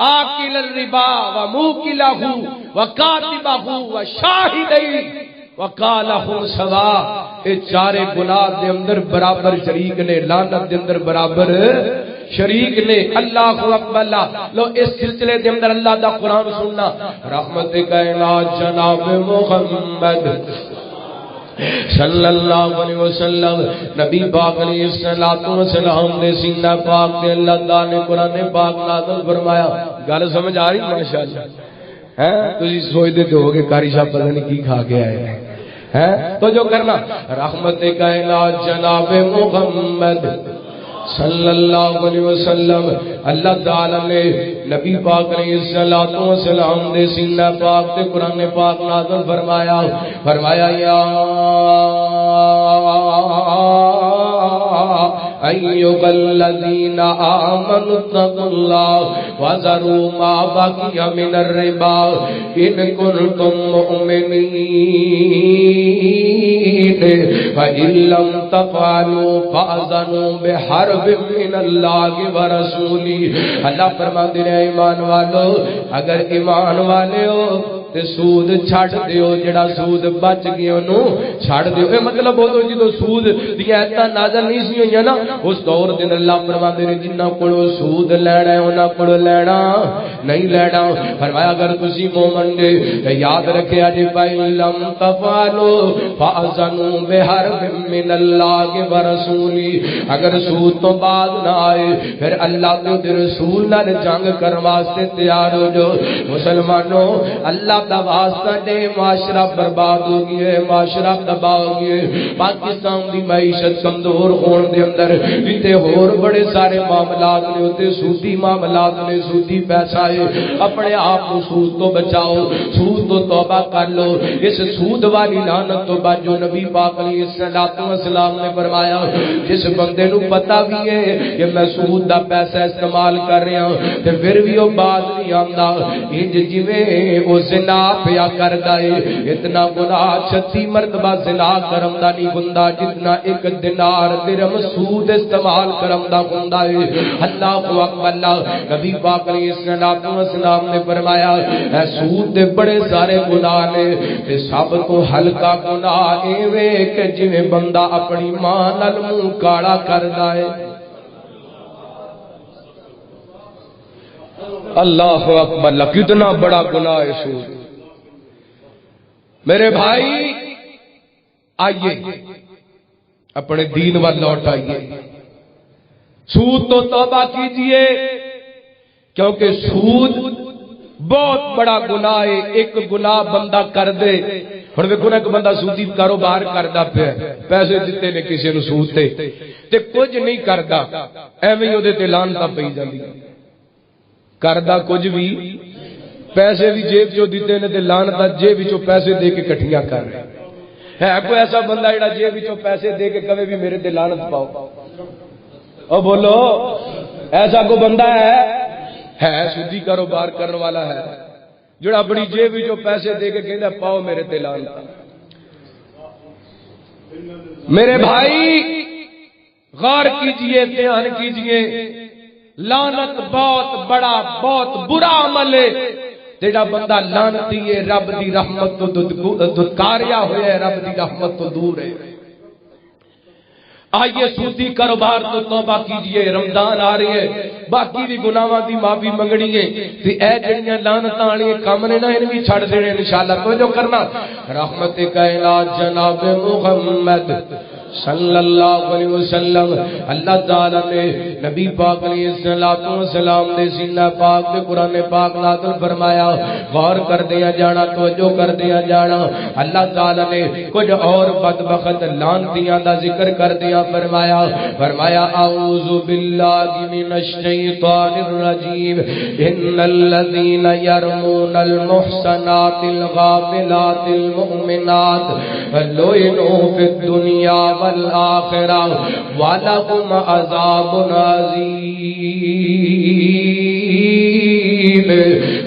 آکل الربا وموکلہ وکاتبہ وشاہدیہ وقالہم سواء اے چارے گناہ دے اندر برابر شریک نے لعنت دے اندر برابر شریک نے اللہ اکبر اللہ لو اس سلسلے دے اندر اللہ دا قرآن سننا رحمت کائنات جناب محمد صلی اللہ علیہ وسلم نبی پاک علیہ السلام نے سینہ پاک دے اللہ تعالی نے قرآن پاک نازل فرمایا گل سمجھ آ رہی ماشاءاللہ ہیں تسی سوچدے تے ہو کہ قاری صاحب پتہ نہیں کی کھا کے آئے ہے تو جو کرنا رحمت کائنات جناب محمد صلی اللہ علیہ وسلم اللہ تعالی نے نبی پاک علیہ الصلوۃ والسلام دے سینہ پاک تے قرآن پاک نازل فرمایا یا ایھا الذین آمنوا اتقوا اللہ وذروا ما بقی من الربا ان کنتم مؤمنین فإن لم تفعلوا فأذنوا بحرب من اللہ ورسولہ. اللہ فرماتے ہیں ایمان والو اگر ایمان والے ہو تے سود چھڑ دیو، جڑا سود بچ گیا انہوں چھڑ دیو. اے مطلب ہو تو جدو سود دی ایتاں نازل نہیں سی ہوئی نا اس دور دن اللہ فرماتے ہیں جنہاں کولو سود لینا ہے انہاں کولو لینا نہیں لینا. فرمایا اگر تسی مومن دے یاد رکھیا جے فإن لم تفعلوا فأذنوا بحرب من اللہ ورسولہ. اگر سود تو بعد نہ آئے پھر اللہ کے رسول نال جنگ کرنے واسطے تیار ہو جو. مسلمانوں اللہ دا واسطہ دے معاشرہ برباد ہو گیا ہے، معاشرہ تباہ ہو گیا ہے. پاکستان دی معیشت کمزور ہون دے اندر تے اور بڑے سارے معاملات نے ہوتے سودی معاملات نے، سودی پیسہ ہے. اپنے آپ کو سود تو بچاؤ، سود تو توبہ کر لو. اس سود والی لعنت تو بچو. نبی پاک علیہ الصلوۃ والسلام نے فرمایا جس بندے نو پتہ بھی ہے کہ میں سود دا پیسہ استعمال کر رہا ہوں تے پھر بھی وہ بات نہیں آندا انج جویں او زنا پیا کردا ہے. اتنا گناہ 36 مرتبہ زنا کرم دا نہیں ہوندا جتنا ایک دینار درہم سود استعمال کرم دا ہوندا ہے. اللہ اکبر. اللہ نبی پاک علیہ الصلوۃ والسلام نے فرمایا اے سود دے بڑے سارے گناہ نے تے سب تو ہلکا گناہ ایویں کہ جویں بندہ اپنی ماں نال منہ کالا کردا ہے. اللہ اکبر. اللہ کتنا بڑا گناہ ہے سود. میرے بھائی آئیے اپنے دین وال لوٹ آئیے. سود تو توبہ کیجئے کیونکہ سود بہت بڑا گناہ ہے. ایک گناہ بندہ کر دے ہن ویکھو نا ایک بندہ سودی کاروبار کردا پیا پیسے دتے نے کسی نوں سود تے کچھ نہیں کردا ایویں ہی اودے تے لعنتاں پئی جاندی کردا کچھ بھی پیسے بھی جیب چوں دیتے نے تے لعنتاں جیب وچوں پیسے دے کے کٹھیاں کر رہے. ہے کوئی ایسا بندہ جڑا جیب وچوں پیسے دے کے کہے بھی میرے تے لعنت پاؤ؟ او بولو ایسا کوئی بندہ ہے سودی کاروبار کرنے والا ہے جڑا اپنی جیب وچوں پیسے دے کے کہندا پاؤ میرے تے لعنت. میرے بھائی غور کیجئے، دھیان کیجئے. لعنت بہت بڑا بہت برا عمل ہے. جڑا بندہ لعنتی ہے رب دی رحمت تو دھکاریا ہوا ہے، رب دی رحمت تو دور ہے. آئیے سودی کاروبار تو توبہ کیجئے. رمضان آ رہی ہے، باقی بھی گناہاں دی معافی منگنی ہے تے اے جڑیاں لعنتاں والی کام نے نا ان بھی چھڑ دینے انشاءاللہ. توجہ کرنا. رحمت کائنات جناب محمد صلی اللہ علیہ وسلم اللہ تعالی نے نبی پاک علیہ الصلوۃ والسلام دے سینہ پاک تے قرآن پاک نازل فرمایا. غور کر دیا جانا، توجہ کر دیا جانا. اللہ تعالی نے کچھ اور بدبخت لعنتیاں دا ذکر کر دیا فرمایا اعوذ باللہ من الشیطان الرجیم ان الذین یرمون المحصنات الغافلات المؤمنات لعنوا فی الدنیا والآخرہ وَلَهُمْ عَذَابٌ عَظِيمٌ.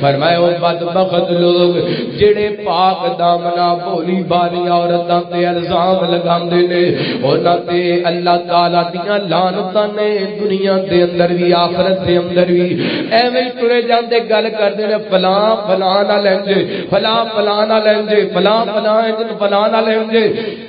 فرمایا وہ بدبخت لوگ جڑے پاک دامنا بولی بالی عورتاں تے الزام لگاندے نے انہاں تے اللہ تعالی دیاں لعنتاں نے دنیا دے اندر بھی آخرت دے اندر بھی. ایویں ٹرے جاندے گل کردے نے فلاں فلاں نہ لینجے، فلاں فلاں نہ لینجے، فلاں فلاں نہ لینجے.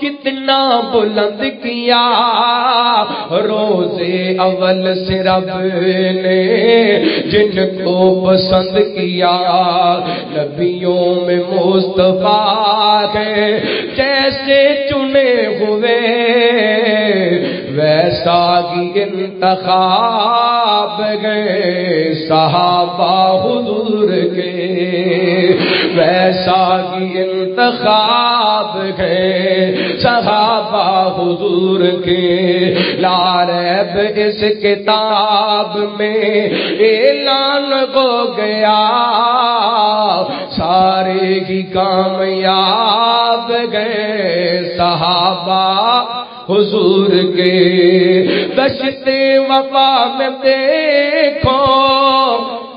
کتنا بلند کیا روزے اول سے رب نے جن کو پسند کیا نبیوں میں مصطفیٰ ہے جیسے چنے ہوئے ویسا ہی انتخاب گئے صحابہ حضور کے ویسا ہی انتخاب گئے صحابہ حضور کے لا ریب اس کتاب میں اعلان ہو گیا سارے ہی کامیاب گئے صحابہ حضور کے دشت وفا میں دیکھو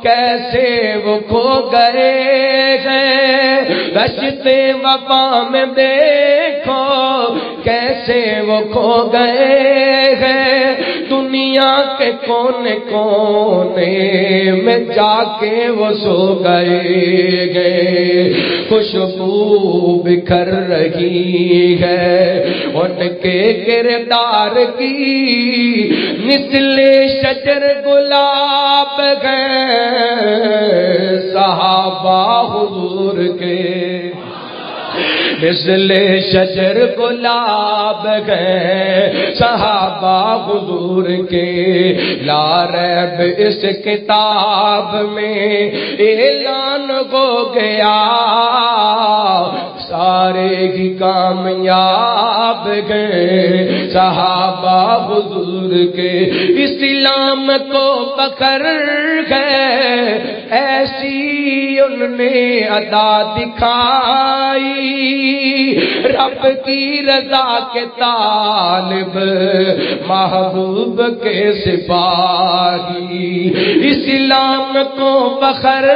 کیسے وہ کھو گئے ہیں دشت وفا میں دیکھو کیسے وہ کھو گئے ہیں دنیا کے کونے کونے میں جا کے وہ سو گئے خوشبو بکھر رہی ہے ان کے کردار کی مثل شجر گلاب گئے صحابہ حضور کے مثل شجر گلاب گئے صحابہ حضور کے لا ریب اس کتاب میں اعلان ہو گیا سارے ہی کامیاب گئے صحابہ حضور کے اسلام کو پکڑ گئے ایسی ان نے ادا دکھائی رب کی رضا کے طالب محبوب کے سپاہی اسلام کو فخر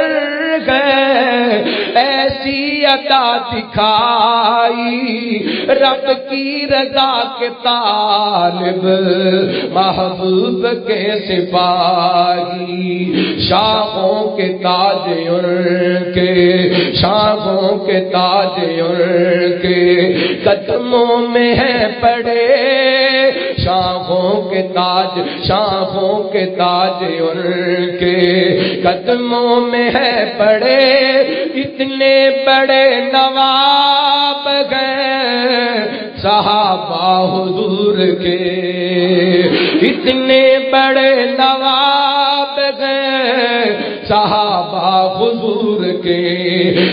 گئے ایسی عطا دکھائی رب کی رضا کے طالب محبوب کے سپاہی شاہوں کے تاج ان کے شاہوں کے تاج ان کے قدموں میں ہے پڑے شاہوں کے تاج ان کے قدموں میں ہے پڑے اتنے بڑے نواب گئے صحابہ حضور کے اتنے بڑے نواب گئے صحابہ حضور کے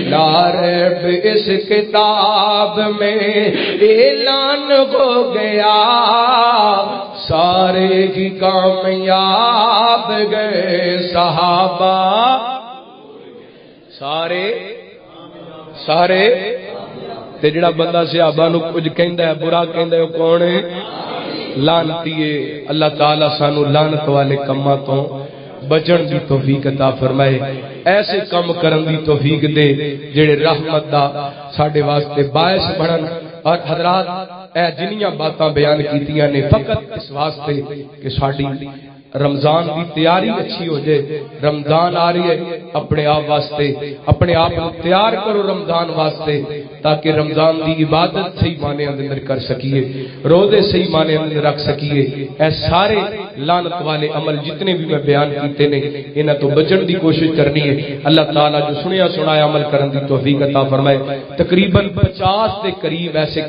لا ریب اس کتاب میں اعلان ہو گیا سارے ہی کامیاب گئے صحابہ سارے تے جڑا بندہ صحابہ نو کچھ کہندا ہے برا کہندا ہے کون ہے لعنتی ہے اللہ تعالی سانو لعنت والے کماں تو بچن دی توفیق عطا فرمائے ایسے کم کرن دی توفیق دے جڑے رحمت دا ساڈے واسطے باعث بنن اور حضرات اے جنیاں باتاں بیان کیتیاں نے فقط اس واسطے کہ ساڈی رمضان کی تیاری اچھی ہو جائے رمضان آ رہی ہے اپنے آپ واسطے اپنے آپ کو تیار کرو رمضان واسطے تاکہ رمضان کی عبادت صحیح معنی اندر کر سکیے روزے صحیح معنی اندر رکھ سکیے اے سارے لعنت والے عمل جتنے بھی میں بیان کیتے نے انہاں تو بچن دی کوشش کرنی ہے اللہ تعالیٰ جو سنیا سنایا عمل کرن دی توفیق عطا فرمائے تقریباً 50 کے قریب ایسے